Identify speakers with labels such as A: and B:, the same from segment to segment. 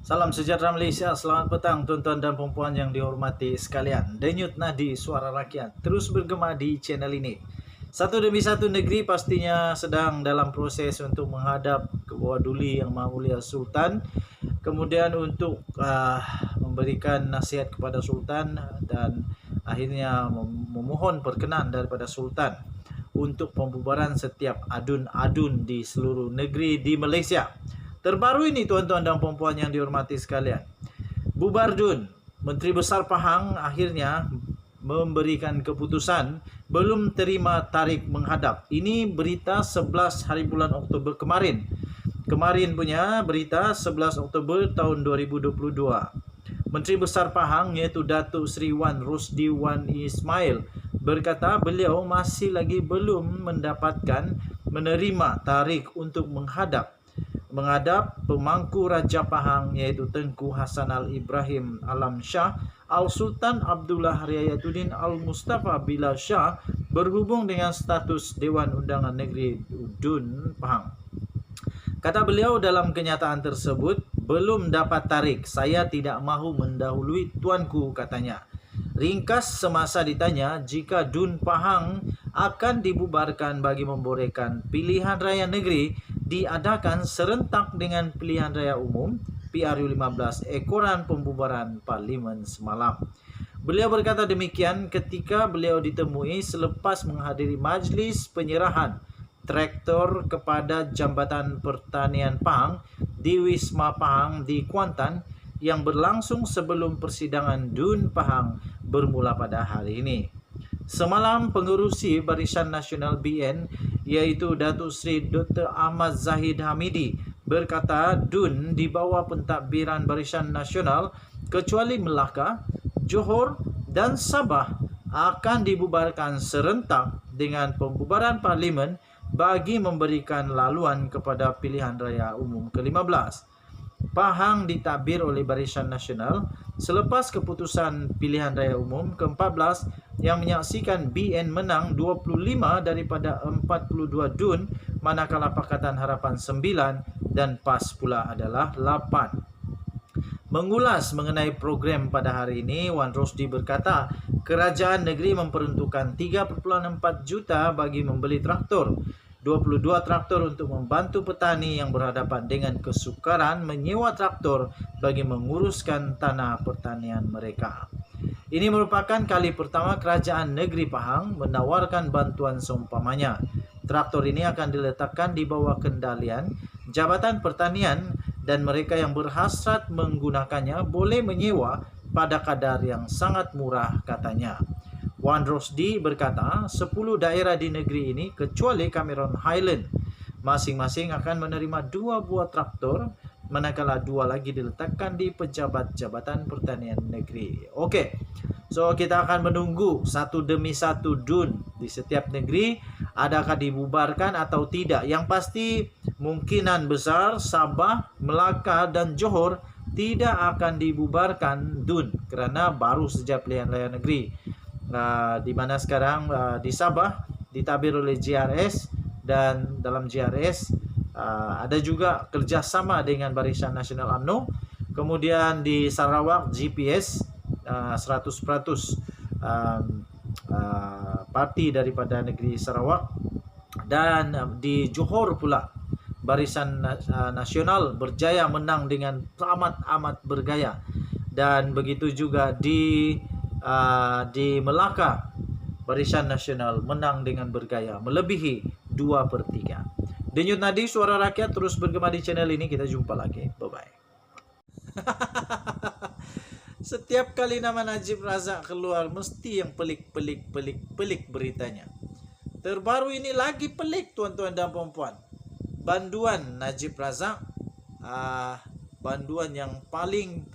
A: Salam sejahtera Malaysia, selamat petang tuan-tuan dan puan-puan yang dihormati sekalian. Denyut nadi suara rakyat terus bergema di channel ini. Satu demi satu negeri pastinya sedang dalam proses untuk menghadap ke bawah duli Yang Maha Mulia Sultan. Kemudian untuk memberikan nasihat kepada Sultan dan akhirnya memohon perkenan daripada Sultan untuk pembubaran setiap adun-adun di seluruh negeri di Malaysia. Terbaru ini tuan-tuan dan puan-puan yang dihormati sekalian, bubar DUN, Menteri Besar Pahang akhirnya memberikan keputusan belum terima tarikh menghadap. Ini berita 11 hari bulan Oktober kemarin. Kemarin punya berita 11 Oktober tahun 2022. Menteri Besar Pahang iaitu Datuk Seri Wan Rosdi Wan Ismail berkata beliau masih lagi belum mendapatkan menerima tarikh untuk menghadap pemangku Raja Pahang iaitu Tengku Hassan Al-Ibrahim Alam Shah Al-Sultan Abdullah Riayatuddin Al-Mustafa Bilal Shah berhubung dengan status Dewan Undangan Negeri DUN Pahang. Kata beliau dalam kenyataan tersebut, belum dapat tarikh, saya tidak mahu mendahului tuanku, katanya. Ringkas semasa ditanya jika DUN Pahang akan dibubarkan bagi memborehkan pilihan raya negeri diadakan serentak dengan pilihan raya umum PRU15 ekoran pembubaran parlimen semalam. Beliau berkata demikian ketika beliau ditemui selepas menghadiri majlis penyerahan traktor kepada Jambatan Pertanian Pahang di Wisma Pahang di Kuantan yang berlangsung sebelum persidangan DUN Pahang bermula pada hari ini. Semalam pengerusi Barisan Nasional BN iaitu Datuk Seri Dr. Ahmad Zahid Hamidi berkata DUN di bawah pentadbiran Barisan Nasional kecuali Melaka, Johor dan Sabah akan dibubarkan serentak dengan pembubaran parlimen bagi memberikan laluan kepada pilihan raya umum ke-15. Pahang ditadbir oleh Barisan Nasional selepas keputusan pilihan raya umum ke-14 yang menyaksikan BN menang 25 daripada 42 DUN manakala Pakatan Harapan 9 dan PAS pula adalah 8. Mengulas mengenai program pada hari ini, Wan Rosdi berkata kerajaan negeri memperuntukkan 3.4 juta bagi membeli traktor, 22 traktor untuk membantu petani yang berhadapan dengan kesukaran menyewa traktor bagi menguruskan tanah pertanian mereka. Ini merupakan kali pertama kerajaan negeri Pahang menawarkan bantuan seumpamanya. Traktor ini akan diletakkan di bawah kendalian Jabatan Pertanian dan mereka yang berhasrat menggunakannya boleh menyewa pada kadar yang sangat murah, katanya. Wan Rosdi berkata 10 daerah di negeri ini kecuali Cameron Highland masing-masing akan menerima 2 buah traktor manakala 2 lagi diletakkan di pejabat Jabatan Pertanian Negeri. Okey. So kita akan menunggu satu demi satu DUN di setiap negeri adakah dibubarkan atau tidak. Yang pasti kemungkinan besar Sabah, Melaka dan Johor tidak akan dibubarkan DUN kerana baru saja pilihan raya negeri. Di mana sekarang di Sabah ditadbir oleh JRS dan dalam JRS ada juga kerjasama dengan Barisan Nasional UMNO. Kemudian di Sarawak GPS 100% parti daripada negeri Sarawak dan di Johor pula Barisan Nasional berjaya menang dengan amat bergaya dan begitu juga di Melaka Barisan Nasional menang dengan bergaya melebihi 2/3. Denyut nadi suara rakyat terus bergema di channel ini. Kita jumpa lagi. Bye-bye. Setiap kali nama Najib Razak keluar mesti yang pelik beritanya. Terbaru ini lagi pelik tuan-tuan dan puan-puan. Banduan Najib Razak, banduan yang paling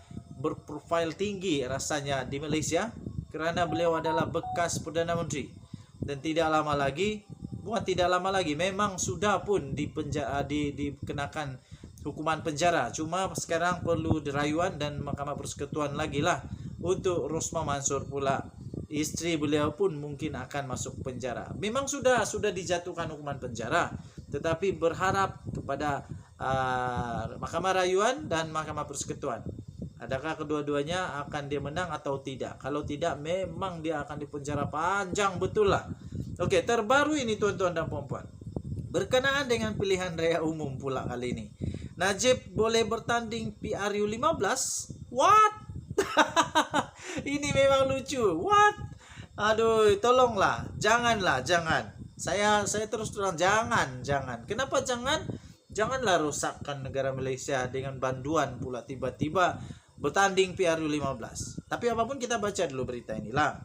A: berprofil tinggi rasanya di Malaysia kerana beliau adalah bekas Perdana Menteri dan bukan tidak lama lagi memang sudah pun dikenakan hukuman penjara, cuma sekarang perlu dirayuan dan Mahkamah Persekutuan lagi lah untuk Rosmah Mansor pula. Isteri beliau pun mungkin akan masuk penjara. Memang sudah dijatuhkan hukuman penjara, tetapi berharap kepada Mahkamah Rayuan dan Mahkamah Persekutuan. Adakah kedua-duanya akan dia menang atau tidak? Kalau tidak, memang dia akan dipenjara panjang betul lah. Oke, terbaru ini tuan-tuan dan puan-puan. Berkenaan dengan pilihan raya umum pula kali ini. Najib boleh bertanding PRU 15? What? Ini memang lucu. What? Aduh, tolonglah. Janganlah, jangan. Saya terus terang jangan. Kenapa jangan? Janganlah rusakkan negara Malaysia dengan banduan pula tiba-tiba bertanding PRU 15. Tapi apapun kita baca dulu berita inilah.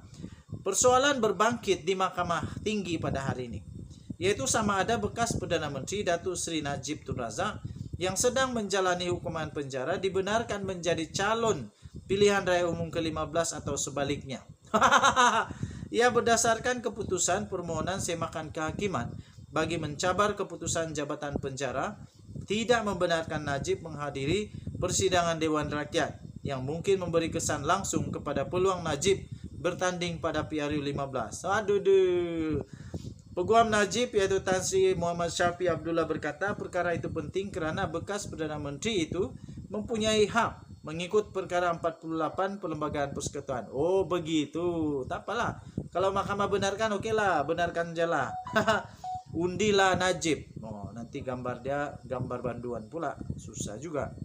A: Persoalan berbangkit di Mahkamah Tinggi pada hari ini, yaitu sama ada bekas Perdana Menteri Datuk Seri Najib Tun Razak yang sedang menjalani hukuman penjara dibenarkan menjadi calon pilihan raya umum ke-15 atau sebaliknya. Ia berdasarkan keputusan permohonan semakan kehakiman bagi mencabar keputusan jabatan penjara tidak membenarkan Najib menghadiri persidangan Dewan Rakyat yang mungkin memberi kesan langsung kepada peluang Najib bertanding pada PRU 15. Aduh. Peguam Najib iaitu Tan Sri Muhammad Syafiee Abdullah berkata perkara itu penting kerana bekas Perdana Menteri itu mempunyai hak mengikut perkara 48 Perlembagaan Persekutuan. Oh begitu. Tak apalah. Kalau mahkamah benarkan, okeylah, benarkan je lah. Undilah Najib. Oh, nanti gambar dia gambar banduan pula. Susah juga.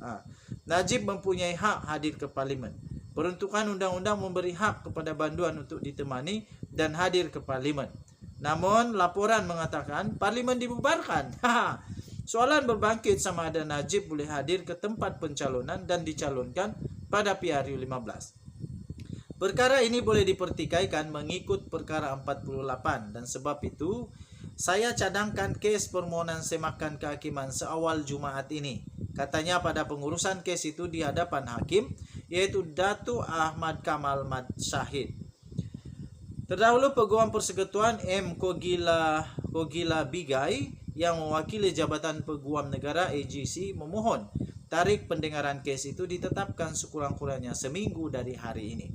A: Najib mempunyai hak hadir ke parlimen. Peruntukan undang-undang memberi hak kepada banduan untuk ditemani dan hadir ke parlimen. Namun laporan mengatakan parlimen dibubarkan. Soalan berbangkit sama ada Najib boleh hadir ke tempat pencalonan dan dicalonkan pada PRU 15. Perkara ini boleh dipertikaikan mengikut perkara 48 dan sebab itu saya cadangkan kes permohonan semakan kehakiman seawal Jumaat ini. Katanya pada pengurusan kes itu di hadapan hakim yaitu Datuk Ahmad Kamal Mad Syahid. Terdahulu Peguam Persekutuan M. Kogila Bigai yang mewakili Jabatan Peguam Negara AGC memohon tarikh pendengaran kes itu ditetapkan sekurang-kurangnya seminggu dari hari ini.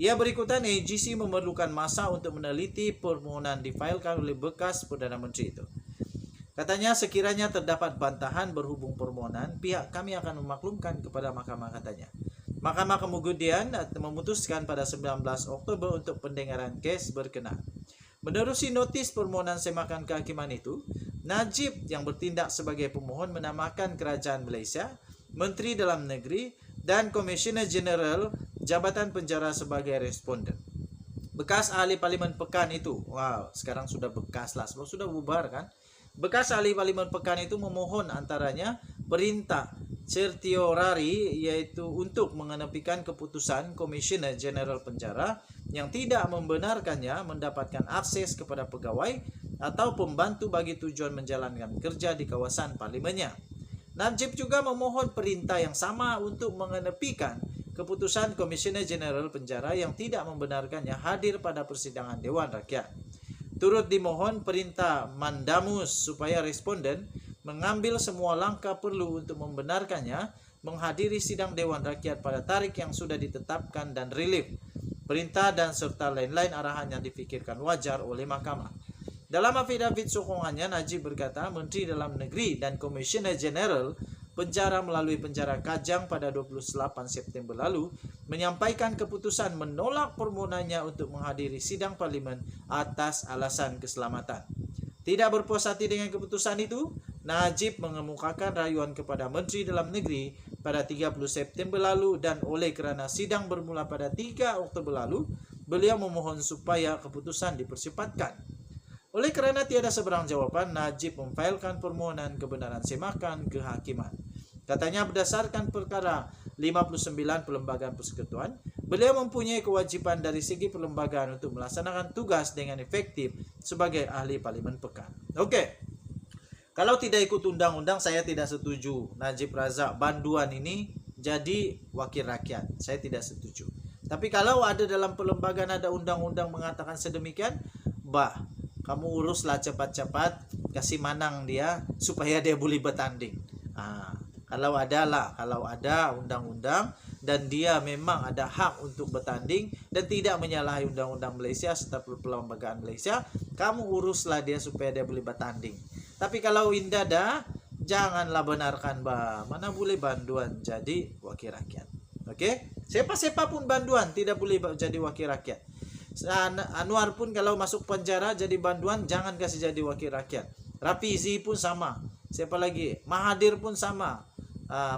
A: Ia berikutan AGC memerlukan masa untuk meneliti permohonan difailkan oleh bekas Perdana Menteri itu. Katanya sekiranya terdapat bantahan berhubung permohonan, pihak kami akan memaklumkan kepada mahkamah katanya. Mahkamah kemudian memutuskan pada 19 Oktober untuk pendengaran kes berkenaan. Menerusi notis permohonan semakan kehakiman itu, Najib yang bertindak sebagai pemohon menamakan Kerajaan Malaysia, Menteri Dalam Negeri dan Komisioner Jeneral Jabatan Penjara sebagai responden. Bekas ahli Parlimen Pekan itu, sekarang sudah bekas lah, sebab sudah bubar kan. Bekas ahli Parlimen Pekan itu memohon antaranya perintah certiorari yaitu untuk mengenepikan keputusan Komisioner Jeneral Penjara yang tidak membenarkannya mendapatkan akses kepada pegawai atau pembantu bagi tujuan menjalankan kerja di kawasan parlimennya. Najib juga memohon perintah yang sama untuk mengenepikan keputusan Komisioner Jeneral Penjara yang tidak membenarkannya hadir pada persidangan Dewan Rakyat. Turut dimohon perintah mandamus supaya responden mengambil semua langkah perlu untuk membenarkannya menghadiri sidang Dewan Rakyat pada tarikh yang sudah ditetapkan dan relief. Perintah dan serta lain-lain arahan yang difikirkan wajar oleh mahkamah. Dalam afidavit sokongannya, Najib berkata Menteri Dalam Negeri dan Komisioner Jeneral Penjara melalui penjara Kajang pada 28 September lalu menyampaikan keputusan menolak permohonannya untuk menghadiri sidang parlimen atas alasan keselamatan. Tidak berpuas hati dengan keputusan itu, Najib mengemukakan rayuan kepada Menteri Dalam Negeri pada 30 September lalu dan oleh kerana sidang bermula pada 3 Oktober lalu, beliau memohon supaya keputusan dipercepatkan. Oleh kerana tiada seberang jawapan, Najib memfailkan permohonan kebenaran semakan kehakiman. Katanya berdasarkan perkara 59 Perlembagaan Persekutuan, beliau mempunyai kewajipan dari segi perlembagaan untuk melaksanakan tugas dengan efektif sebagai ahli Parlimen Pekan. Okey. Kalau tidak ikut undang-undang, saya tidak setuju Najib Razak banduan ini jadi wakil rakyat. Saya tidak setuju. Tapi kalau ada dalam perlembagaan ada undang-undang mengatakan sedemikian, kamu uruslah cepat-cepat, kasih manang dia supaya dia boleh bertanding. Kalau ada undang-undang dan dia memang ada hak untuk bertanding dan tidak menyalahi undang-undang Malaysia serta perlembagaan Malaysia, kamu uruslah dia supaya dia boleh bertanding. Tapi kalau indah dah, janganlah benarkan bah. Mana boleh Banduan jadi wakil rakyat. Oke? Siapa pun Banduan tidak boleh jadi wakil rakyat. Anwar pun kalau masuk penjara jadi Banduan, jangan kasih jadi wakil rakyat. Rafizi pun sama. Siapa lagi? Mahathir pun sama.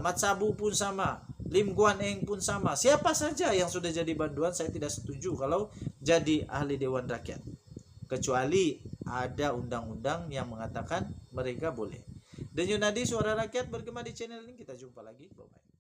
A: Mat Sabu pun sama. Lim Guan Eng pun sama. Siapa saja yang sudah jadi Banduan, saya tidak setuju kalau jadi ahli Dewan Rakyat. Kecuali ada undang-undang yang mengatakan mereka boleh. Denyut Nadi Suara Rakyat bergema di channel ini. Kita jumpa lagi. Bye-bye.